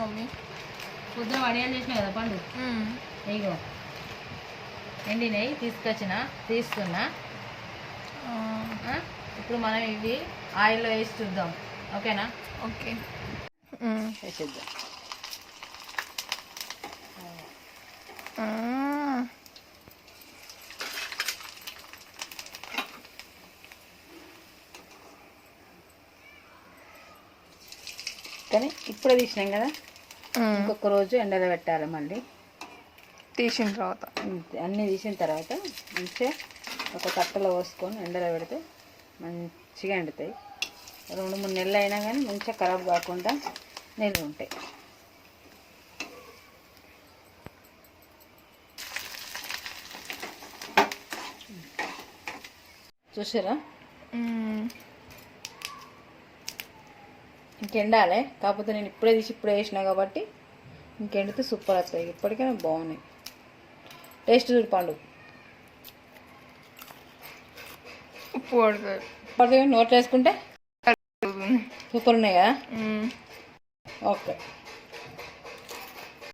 Mummy. పొద్దున వడియాలు చేసినా కదా పండు, ఇగో ఎండినవి తీస్తున్నా. ఇప్పుడు మనం ఇవి ఆయిల్లో వేసి చూద్దాం, ఓకేనా? ఓకే, వేసేద్దాం. కానీ ఇప్పుడే తీసినాం కదా, ఇంకొక రోజు ఎండలో పెట్టాలి. మళ్ళీ తీసిన తర్వాత అన్నీ తీసిన తర్వాత మంచిగా ఒక కట్టలో పోసుకొని ఎండలో పెడితే మంచిగా ఎండుతాయి. 2-3 నెలలు అయినా కానీ మంచిగా ఖరాబ్ కాకుండా నిల్వ ఉంటాయి. చూసారా? ఇంకెండాలి, కాకపోతే నేను ఇప్పుడే తీసి ఇప్పుడే వేసినా కాబట్టి ఇంకెండితే సూపర్ వస్తాయి. ఇప్పటికైనా బాగున్నాయి. టేస్ట్ చూడు పండు. ఉప్పు పడుతుంది, నోట్లో వేసుకుంటే సూపర్ ఉన్నాయి కదా. ఓకే.